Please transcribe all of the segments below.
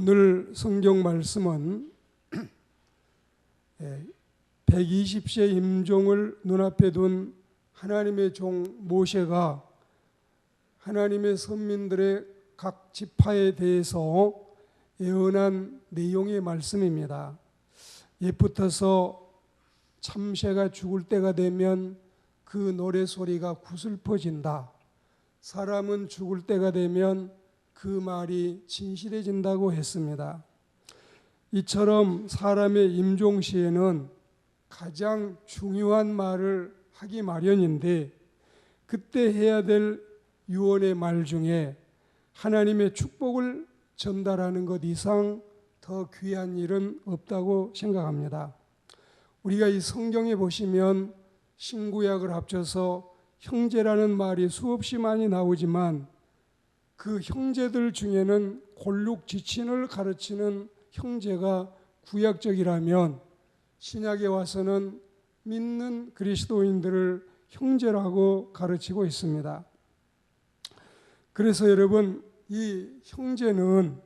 오늘 성경 말씀은 120세 임종을 눈앞에 둔 하나님의 종 모세가 하나님의 선민들의 각 지파에 대해서 예언한 내용의 말씀입니다. 옛부터서 참새가 죽을 때가 되면 그 노래소리가 구슬퍼진다. 사람은 죽을 때가 되면 그 말이 진실해진다고 했습니다. 이처럼 사람의 임종 시에는 가장 중요한 말을 하기 마련인데 그때 해야 될 유언의 말 중에 하나님의 축복을 전달하는 것 이상 더 귀한 일은 없다고 생각합니다. 우리가 이 성경에 보시면 신구약을 합쳐서 형제라는 말이 수없이 많이 나오지만 그 형제들 중에는 골육지친을 가르치는 형제가 구약적이라면 신약에 와서는 믿는 그리스도인들을 형제라고 가르치고 있습니다. 그래서 여러분, 이 형제는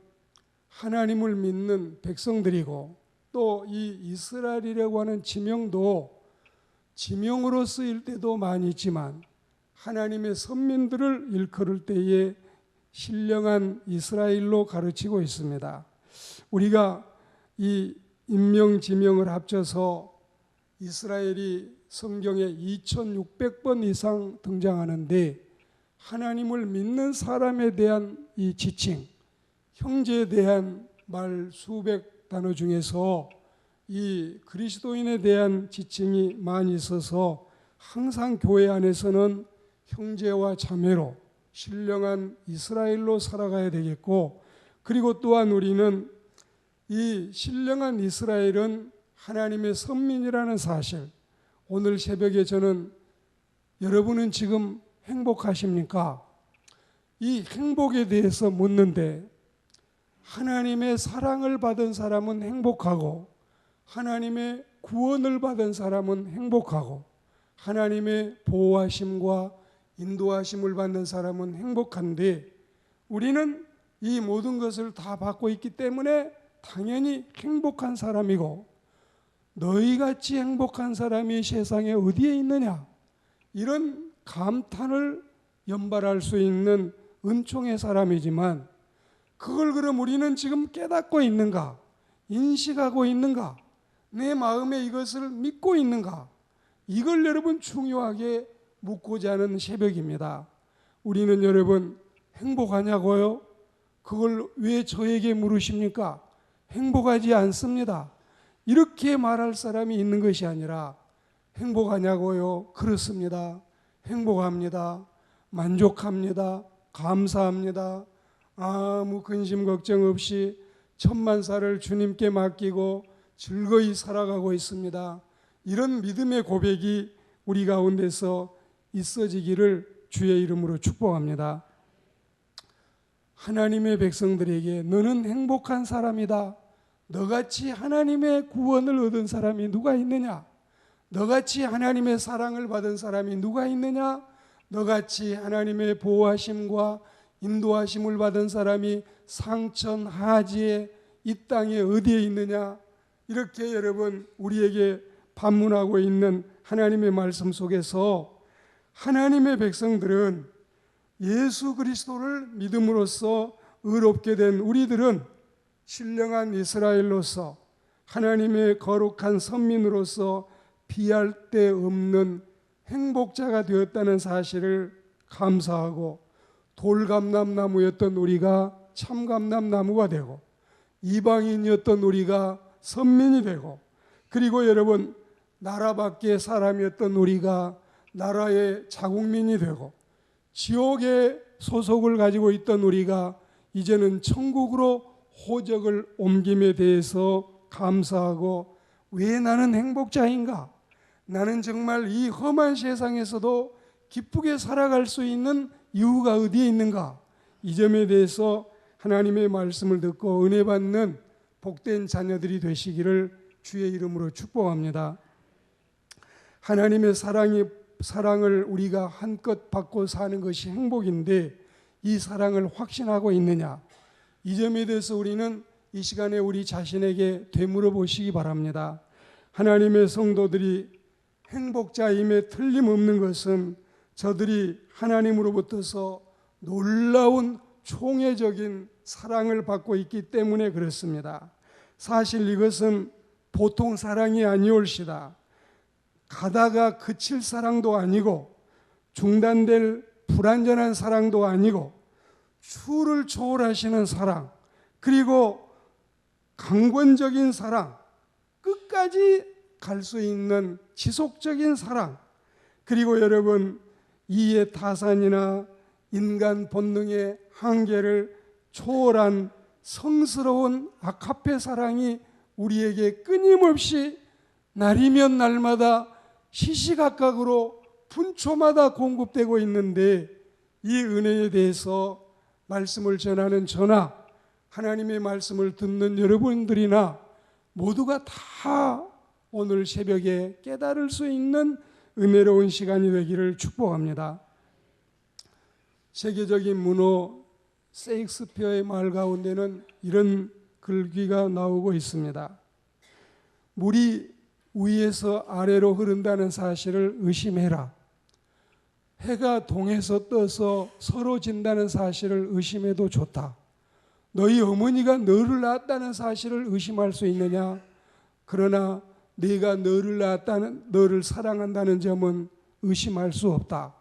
하나님을 믿는 백성들이고 또 이 이스라엘이라고 하는 지명도 지명으로 쓰일 때도 많이 있지만 하나님의 선민들을 일컬을 때에 신령한 이스라엘로 가르치고 있습니다. 우리가 이 인명, 지명을 합쳐서 이스라엘이 성경에 2600번 이상 등장하는데 하나님을 믿는 사람에 대한 이 지칭, 형제에 대한 말 수백 단어 중에서 이 그리스도인에 대한 지칭이 많이 있어서 항상 교회 안에서는 형제와 자매로 신령한 이스라엘로 살아가야 되겠고, 그리고 또한 우리는 이 신령한 이스라엘은 하나님의 선민이라는 사실, 오늘 새벽에 저는 여러분은 지금 행복하십니까? 이 행복에 대해서 묻는데 하나님의 사랑을 받은 사람은 행복하고 하나님의 구원을 받은 사람은 행복하고 하나님의 보호하심과 인도하심을 받는 사람은 행복한데 우리는 이 모든 것을 다 받고 있기 때문에 당연히 행복한 사람이고 너희같이 행복한 사람이 세상에 어디에 있느냐 이런 감탄을 연발할 수 있는 은총의 사람이지만 그걸 그럼 우리는 지금 깨닫고 있는가? 인식하고 있는가? 내 마음에 이것을 믿고 있는가? 이걸 여러분 중요하게 묻고자 하는 새벽입니다. 우리는 여러분 행복하냐고요? 그걸 왜 저에게 물으십니까? 행복하지 않습니다. 이렇게 말할 사람이 있는 것이 아니라 행복하냐고요? 그렇습니다. 행복합니다. 만족합니다. 감사합니다. 아무 근심 걱정 없이 천만사를 주님께 맡기고 즐거이 살아가고 있습니다. 이런 믿음의 고백이 우리 가운데서 있어지기를 주의 이름으로 축복합니다. 하나님의 백성들에게 너는 행복한 사람이다. 너같이 하나님의 구원을 얻은 사람이 누가 있느냐? 너같이 하나님의 사랑을 받은 사람이 누가 있느냐? 너같이 하나님의 보호하심과 인도하심을 받은 사람이 상천 하지에 이 땅에 어디에 있느냐? 이렇게 여러분 우리에게 반문하고 있는 하나님의 말씀 속에서 하나님의 백성들은 예수 그리스도를 믿음으로써 의롭게 된 우리들은 신령한 이스라엘로서 하나님의 거룩한 선민으로서 비할 데 없는 행복자가 되었다는 사실을 감사하고 돌감람나무였던 우리가 참감람나무가 되고 이방인이었던 우리가 선민이 되고 그리고 여러분 나라 밖의 사람이었던 우리가 나라의 자국민이 되고 지옥의 소속을 가지고 있던 우리가 이제는 천국으로 호적을 옮김에 대해서 감사하고 왜 나는 행복자인가? 나는 정말 이 험한 세상에서도 기쁘게 살아갈 수 있는 이유가 어디에 있는가? 이 점에 대해서 하나님의 말씀을 듣고 은혜 받는 복된 자녀들이 되시기를 주의 이름으로 축복합니다. 하나님의 사랑을 우리가 한껏 받고 사는 것이 행복인데 이 사랑을 확신하고 있느냐? 이 점에 대해서 우리는 이 시간에 우리 자신에게 되물어 보시기 바랍니다. 하나님의 성도들이 행복자임에 틀림없는 것은 저들이 하나님으로부터서 놀라운 총회적인 사랑을 받고 있기 때문에 그렇습니다. 사실 이것은 보통 사랑이 아니올시다. 가다가 그칠 사랑도 아니고 중단될 불완전한 사랑도 아니고 추를 초월하시는 사랑, 그리고 강권적인 사랑, 끝까지 갈 수 있는 지속적인 사랑, 그리고 여러분 이의 타산이나 인간 본능의 한계를 초월한 성스러운 아카페 사랑이 우리에게 끊임없이 날이면 날마다 시시각각으로 분초마다 공급되고 있는데, 이 은혜에 대해서 말씀을 전하는 저나 하나님의 말씀을 듣는 여러분들이나 모두가 다 오늘 새벽에 깨달을 수 있는 은혜로운 시간이 되기를 축복합니다. 세계적인 문호 세익스피어의 말 가운데는 이런 글귀가 나오고 있습니다. 물이 위에서 아래로 흐른다는 사실을 의심해라. 해가 동에서 떠서 서로 진다는 사실을 의심해도 좋다. 너희 어머니가 너를 낳았다는 사실을 의심할 수 있느냐? 그러나 네가 너를 사랑한다는 점은 의심할 수 없다.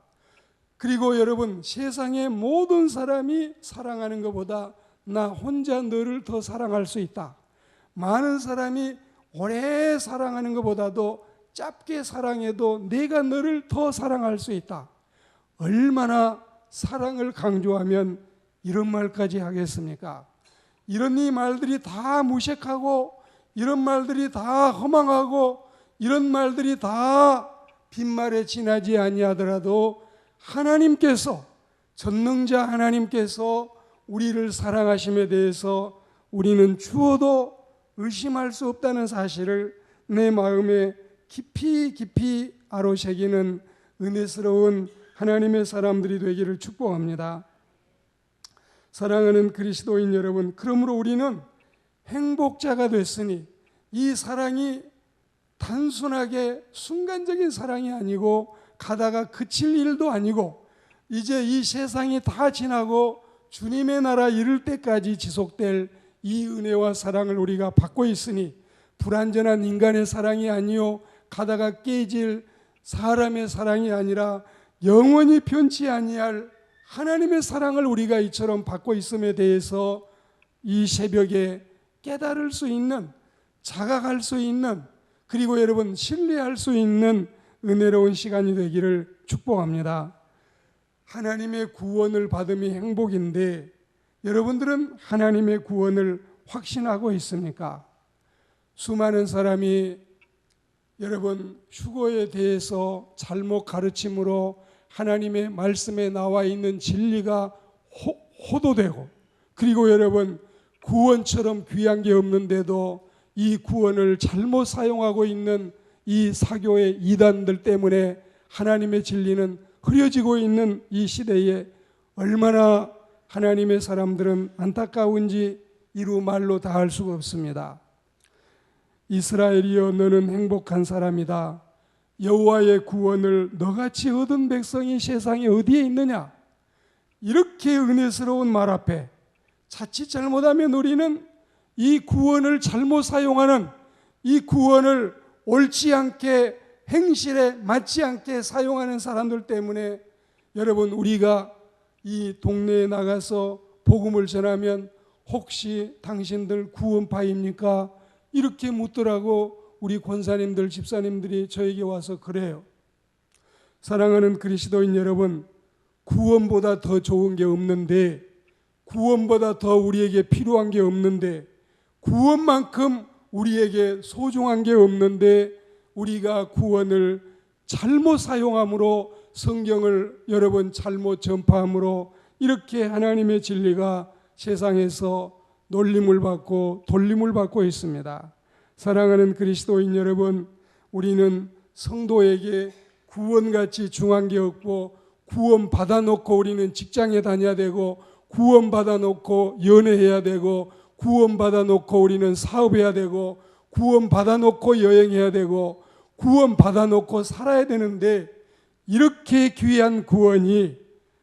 그리고 여러분, 세상의 모든 사람이 사랑하는 것보다 나 혼자 너를 더 사랑할 수 있다. 많은 사람이 오래 사랑하는 것보다도 짧게 사랑해도 내가 너를 더 사랑할 수 있다. 얼마나 사랑을 강조하면 이런 말까지 하겠습니까? 이런 이 말들이 다 무색하고, 이런 말들이 다 허망하고, 이런 말들이 다 빈말에 지나지 아니하더라도 하나님께서, 전능자 하나님께서 우리를 사랑하심에 대해서 우리는 추워도 의심할 수 없다는 사실을 내 마음에 깊이 깊이 아로새기는 은혜스러운 하나님의 사람들이 되기를 축복합니다. 사랑하는 그리스도인 여러분, 그러므로 우리는 행복자가 됐으니 이 사랑이 단순하게 순간적인 사랑이 아니고 가다가 그칠 일도 아니고 이제 이 세상이 다 지나고 주님의 나라 이를 때까지 지속될 이 은혜와 사랑을 우리가 받고 있으니 불완전한 인간의 사랑이 아니요 가다가 깨질 사람의 사랑이 아니라 영원히 변치 아니할 하나님의 사랑을 우리가 이처럼 받고 있음에 대해서 이 새벽에 깨달을 수 있는, 자각할 수 있는, 그리고 여러분 신뢰할 수 있는 은혜로운 시간이 되기를 축복합니다. 하나님의 구원을 받음이 행복인데 여러분들은 하나님의 구원을 확신하고 있습니까? 수많은 사람이 여러분 휴거에 대해서 잘못 가르침으로 하나님의 말씀에 나와 있는 진리가 호도되고, 그리고 여러분 구원처럼 귀한 게 없는데도 이 구원을 잘못 사용하고 있는 이 사교의 이단들 때문에 하나님의 진리는 흐려지고 있는 이 시대에 얼마나 하나님의 사람들은 안타까운지 이루 말로 다 할 수가 없습니다. 이스라엘이여 너는 행복한 사람이다. 여호와의 구원을 너같이 얻은 백성이 세상에 어디에 있느냐? 이렇게 은혜스러운 말 앞에 자칫 잘못하면 우리는 이 구원을 잘못 사용하는, 이 구원을 옳지 않게 행실에 맞지 않게 사용하는 사람들 때문에 여러분 우리가 이 동네에 나가서 복음을 전하면 혹시 당신들 구원파입니까? 이렇게 묻더라고 우리 권사님들, 집사님들이 저에게 와서 그래요. 사랑하는 그리스도인 여러분, 구원보다 더 좋은 게 없는데, 구원보다 더 우리에게 필요한 게 없는데, 구원만큼 우리에게 소중한 게 없는데 우리가 구원을 잘못 사용함으로, 성경을 여러분 잘못 전파함으로 이렇게 하나님의 진리가 세상에서 놀림을 받고 돌림을 받고 있습니다. 사랑하는 그리스도인 여러분, 우리는 성도에게 구원같이 중요한 게 없고, 구원 받아놓고 우리는 직장에 다녀야 되고, 구원 받아놓고 연애해야 되고, 구원받아 놓고 우리는 사업해야 되고, 구원받아 놓고 여행해야 되고, 구원받아 놓고 살아야 되는데, 이렇게 귀한 구원이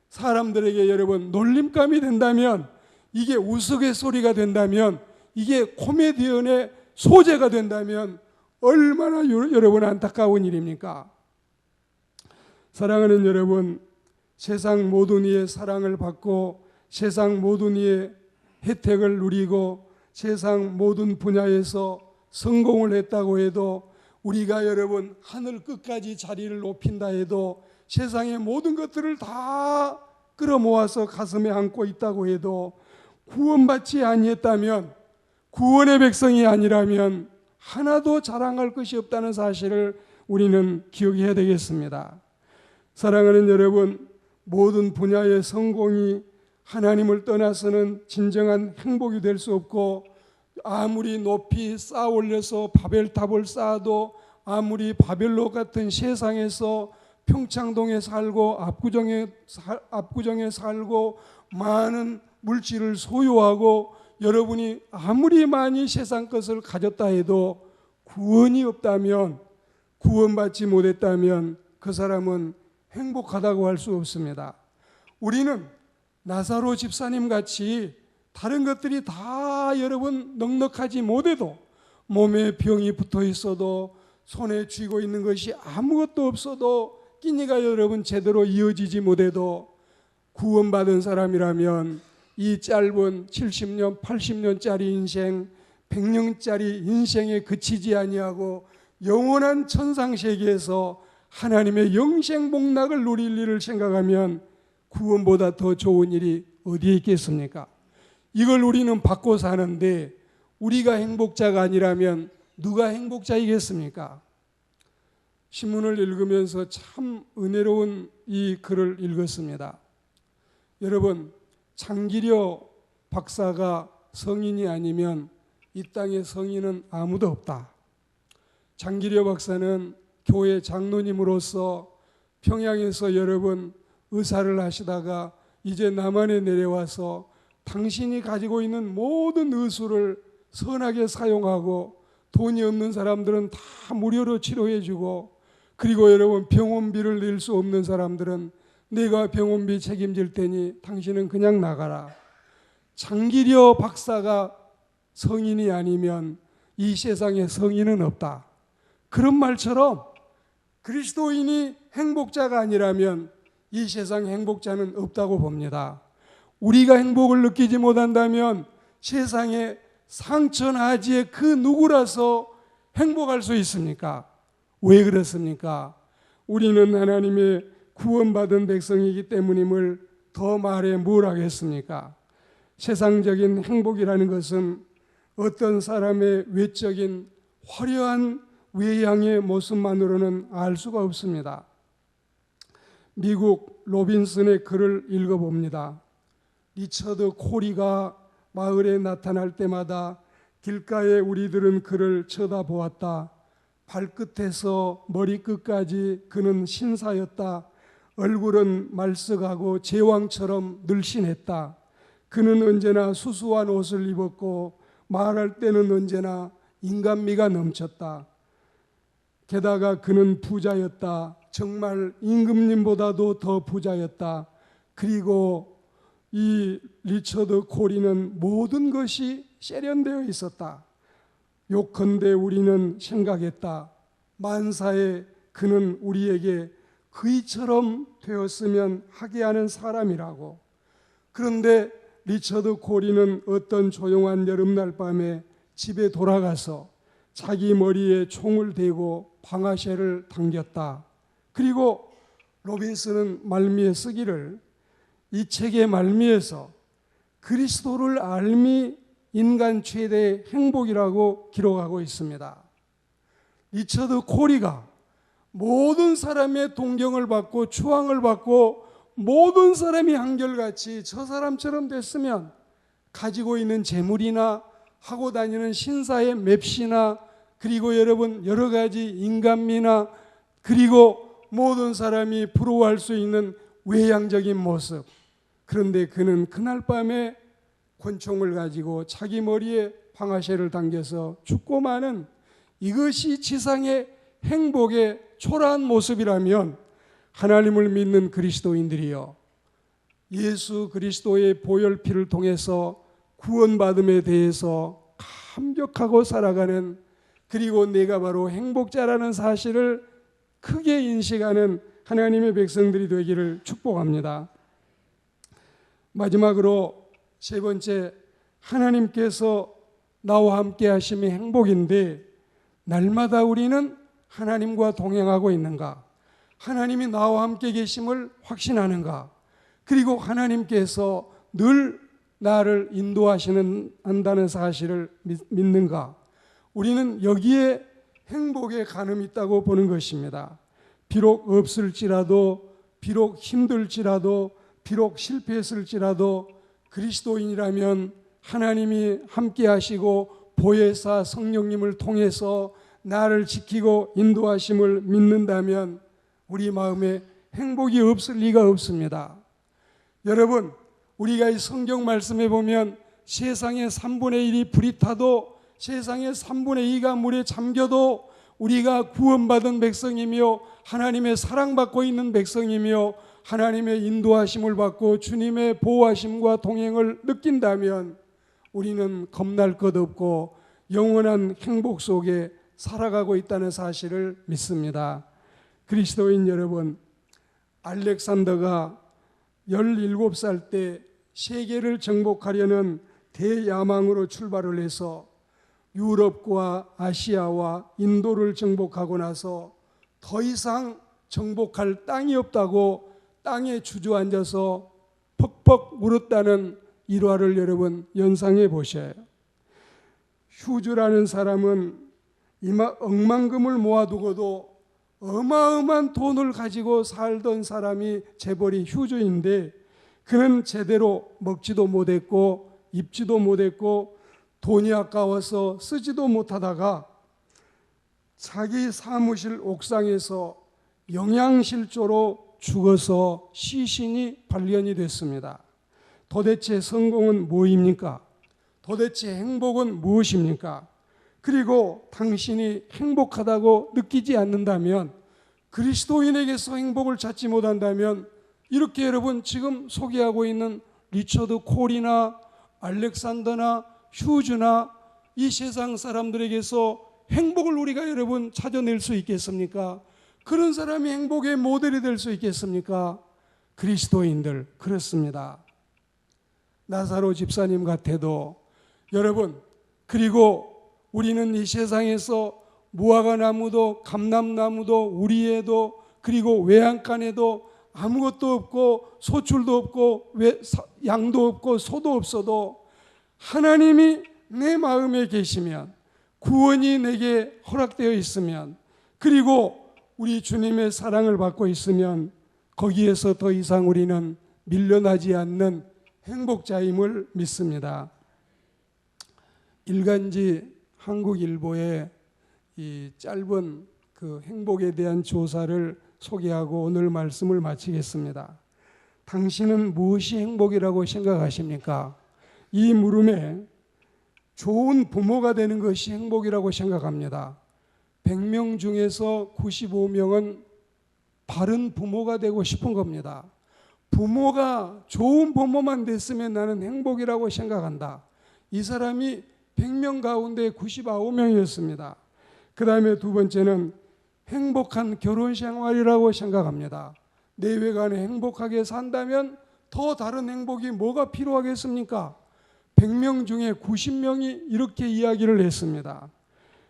사람들에게 여러분 놀림감이 된다면, 이게 우스갯소리가 된다면, 이게 코미디언의 소재가 된다면 얼마나 여러분 안타까운 일입니까? 사랑하는 여러분, 세상 모든 이의 사랑을 받고 세상 모든 이의 혜택을 누리고 세상 모든 분야에서 성공을 했다고 해도, 우리가 여러분 하늘 끝까지 자리를 높인다 해도, 세상의 모든 것들을 다 끌어모아서 가슴에 안고 있다고 해도 구원받지 아니했다면, 구원의 백성이 아니라면 하나도 자랑할 것이 없다는 사실을 우리는 기억해야 되겠습니다. 사랑하는 여러분, 모든 분야의 성공이 하나님을 떠나서는 진정한 행복이 될 수 없고, 아무리 높이 쌓아 올려서 바벨탑을 쌓아도, 아무리 바벨로 같은 세상에서 평창동에 살고 압구정에 살고 많은 물질을 소유하고 여러분이 아무리 많이 세상 것을 가졌다 해도 구원이 없다면, 구원받지 못했다면 그 사람은 행복하다고 할 수 없습니다. 우리는 나사로 집사님 같이 다른 것들이 다 여러분 넉넉하지 못해도, 몸에 병이 붙어 있어도, 손에 쥐고 있는 것이 아무것도 없어도, 끼니가 여러분 제대로 이어지지 못해도 구원받은 사람이라면 이 짧은 70년, 80년짜리 인생, 100년짜리 인생에 그치지 아니하고 영원한 천상세계에서 하나님의 영생복락을 누릴 일을 생각하면 구원보다 더 좋은 일이 어디에 있겠습니까? 이걸 우리는 받고 사는데, 우리가 행복자가 아니라면 누가 행복자이겠습니까? 신문을 읽으면서 참 은혜로운 이 글을 읽었습니다. 여러분, 장기려 박사가 성인이 아니면 이 땅에 성인은 아무도 없다. 장기려 박사는 교회 장로님으로서 평양에서 여러분 의사를 하시다가 이제 남한에 내려와서 당신이 가지고 있는 모든 의술을 선하게 사용하고, 돈이 없는 사람들은 다 무료로 치료해 주고, 그리고 여러분 병원비를 낼 수 없는 사람들은 내가 병원비 책임질 테니 당신은 그냥 나가라. 장기려 박사가 성인이 아니면 이 세상에 성인은 없다. 그런 말처럼 그리스도인이 행복자가 아니라면 이 세상 행복자는 없다고 봅니다. 우리가 행복을 느끼지 못한다면 세상에 상천하지의 그 누구라서 행복할 수 있습니까? 왜 그렇습니까? 우리는 하나님의 구원받은 백성이기 때문임을 더 말해 뭘 하겠습니까? 세상적인 행복이라는 것은 어떤 사람의 외적인 화려한 외양의 모습만으로는 알 수가 없습니다. 미국 로빈슨의 글을 읽어봅니다. 리처드 코리가 마을에 나타날 때마다 길가에 우리들은 그를 쳐다보았다. 발끝에서 머리끝까지 그는 신사였다. 얼굴은 말쓱하고 제왕처럼 늘씬했다. 그는 언제나 수수한 옷을 입었고 말할 때는 언제나 인간미가 넘쳤다. 게다가 그는 부자였다. 정말 임금님보다도 더 부자였다. 그리고 이 리처드 코리는 모든 것이 세련되어 있었다. 요컨대 우리는 생각했다. 만사에 그는 우리에게 그이처럼 되었으면 하게 하는 사람이라고. 그런데 리처드 코리는 어떤 조용한 여름날 밤에 집에 돌아가서 자기 머리에 총을 대고 방아쇠를 당겼다. 그리고 로빈슨은 말미에 쓰기를, 이 책의 말미에서 그리스도를 알미 인간 최대의 행복이라고 기록하고 있습니다. 리처드 코리가 모든 사람의 동경을 받고 추앙을 받고 모든 사람이 한결같이 저 사람처럼 됐으면 가지고 있는 재물이나 하고 다니는 신사의 맵시나, 그리고 여러분 여러 가지 인간미나, 그리고 모든 사람이 부러워할 수 있는 외향적인 모습. 그런데 그는 그날 밤에 권총을 가지고 자기 머리에 방아쇠를 당겨서 죽고 마는 이것이 지상의 행복의 초라한 모습이라면 하나님을 믿는 그리스도인들이여 예수 그리스도의 보혈피를 통해서 구원받음에 대해서 감격하고 살아가는, 그리고 내가 바로 행복자라는 사실을 크게 인식하는 하나님의 백성들이 되기를 축복합니다. 마지막으로 세 번째, 하나님께서 나와 함께 하심이 행복인데 날마다 우리는 하나님과 동행하고 있는가? 하나님이 나와 함께 계심을 확신하는가? 그리고 하나님께서 늘 나를 인도하시는 사실을 믿는가? 우리는 여기에 행복의 가늠이 있다고 보는 것입니다. 비록 없을지라도, 비록 힘들지라도, 비록 실패했을지라도 그리스도인이라면 하나님이 함께 하시고 보혜사 성령님을 통해서 나를 지키고 인도하심을 믿는다면 우리 마음에 행복이 없을 리가 없습니다. 여러분, 우리가 이 성경 말씀에 보면 세상의 3분의 1이 불이 타도, 세상의 3분의 2가 물에 잠겨도 우리가 구원받은 백성이며 하나님의 사랑받고 있는 백성이며 하나님의 인도하심을 받고 주님의 보호하심과 동행을 느낀다면 우리는 겁날 것 없고 영원한 행복 속에 살아가고 있다는 사실을 믿습니다. 그리스도인 여러분, 알렉산더가 17살 때 세계를 정복하려는 대야망으로 출발을 해서 유럽과 아시아와 인도를 정복하고 나서 더 이상 정복할 땅이 없다고 땅에 주저앉아서 퍽퍽 울었다는 일화를 여러분 연상해 보셔요. 휴즈라는 사람은 억만금을 모아두고도 어마어마한 돈을 가지고 살던 사람이 재벌이 휴즈인데 그는 제대로 먹지도 못했고 입지도 못했고 돈이 아까워서 쓰지도 못하다가 자기 사무실 옥상에서 영양실조로 죽어서 시신이 발견이 됐습니다. 도대체 성공은 뭐입니까? 도대체 행복은 무엇입니까? 그리고 당신이 행복하다고 느끼지 않는다면, 그리스도인에게서 행복을 찾지 못한다면 이렇게 여러분 지금 소개하고 있는 리처드 콜이나 알렉산더나 휴즈나 이 세상 사람들에게서 행복을 우리가 여러분 찾아낼 수 있겠습니까? 그런 사람이 행복의 모델이 될 수 있겠습니까? 그리스도인들 그렇습니다. 나사로 집사님 같아도 여러분, 그리고 우리는 이 세상에서 무화과나무도 감람나무도 우리에도 그리고 외양간에도 아무것도 없고 소출도 없고 양도 없고 소도 없어도 하나님이 내 마음에 계시면, 구원이 내게 허락되어 있으면, 그리고 우리 주님의 사랑을 받고 있으면 거기에서 더 이상 우리는 밀려나지 않는 행복자임을 믿습니다. 일간지 한국일보의 이 짧은 그 행복에 대한 조사를 소개하고 오늘 말씀을 마치겠습니다. 당신은 무엇이 행복이라고 생각하십니까? 이 물음에 좋은 부모가 되는 것이 행복이라고 생각합니다. 100명 중에서 95명은 바른 부모가 되고 싶은 겁니다. 부모가 좋은 부모만 됐으면 나는 행복이라고 생각한다. 이 사람이 100명 가운데 99명이었습니다. 그 다음에 두 번째는 행복한 결혼 생활이라고 생각합니다. 내외간에 행복하게 산다면 더 다른 행복이 뭐가 필요하겠습니까? 100명 중에 90명이 이렇게 이야기를 했습니다.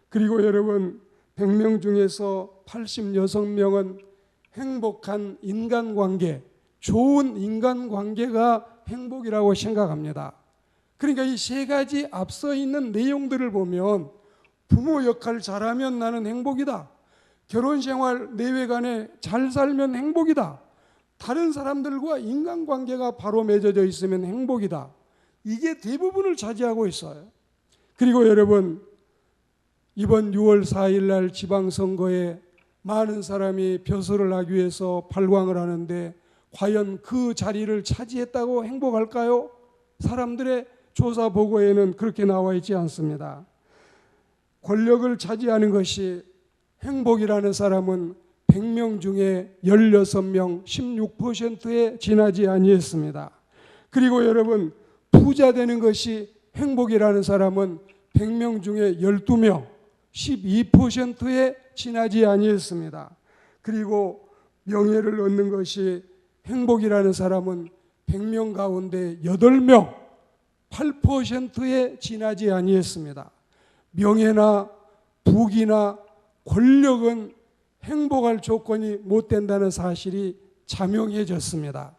그리고 여러분 100명 중에서 86명은 행복한 인간관계, 좋은 인간관계가 행복이라고 생각합니다. 그러니까 이 세 가지 앞서 있는 내용들을 보면 부모 역할 잘하면 나는 행복이다. 결혼생활 내외간에 잘 살면 행복이다. 다른 사람들과 인간관계가 바로 맺어져 있으면 행복이다. 이게 대부분을 차지하고 있어요. 그리고 여러분, 이번 6월 4일 날 지방선거에 많은 사람이 표서를 하기 위해서 발광을 하는데 과연 그 자리를 차지했다고 행복할까요? 사람들의 조사 보고에는 그렇게 나와 있지 않습니다. 권력을 차지하는 것이 행복이라는 사람은 100명 중에 16명, 16%에 지나지 아니했습니다. 그리고 여러분, 부자 되는 것이 행복이라는 사람은 100명 중에 12명, 12%에 지나지 아니했습니다. 그리고 명예를 얻는 것이 행복이라는 사람은 100명 가운데 8명, 8%에 지나지 아니했습니다. 명예나 부귀나 권력은 행복할 조건이 못 된다는 사실이 자명해졌습니다.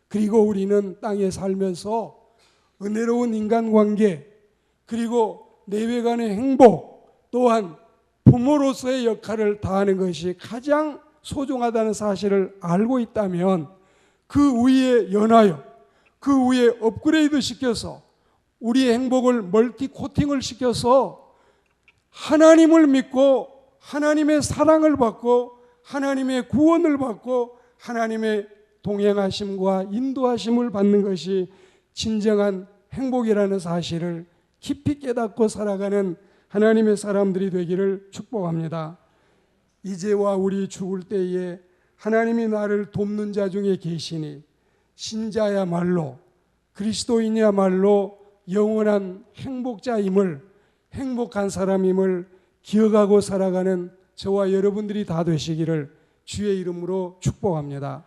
그리고 우리는 땅에 살면서 은혜로운 인간관계, 그리고 내외간의 행복, 또한 부모로서의 역할을 다하는 것이 가장 소중하다는 사실을 알고 있다면 그 위에 연하여, 그 위에 업그레이드 시켜서 우리의 행복을 멀티 코팅을 시켜서 하나님을 믿고 하나님의 사랑을 받고 하나님의 구원을 받고 하나님의 동행하심과 인도하심을 받는 것이 진정한 행복이라는 사실을 깊이 깨닫고 살아가는 하나님의 사람들이 되기를 축복합니다. 이제와 우리 죽을 때에 하나님이 나를 돕는 자 중에 계시니 신자야말로, 그리스도인이야말로 영원한 행복자임을, 행복한 사람임을 기억하고 살아가는 저와 여러분들이 다 되시기를 주의 이름으로 축복합니다.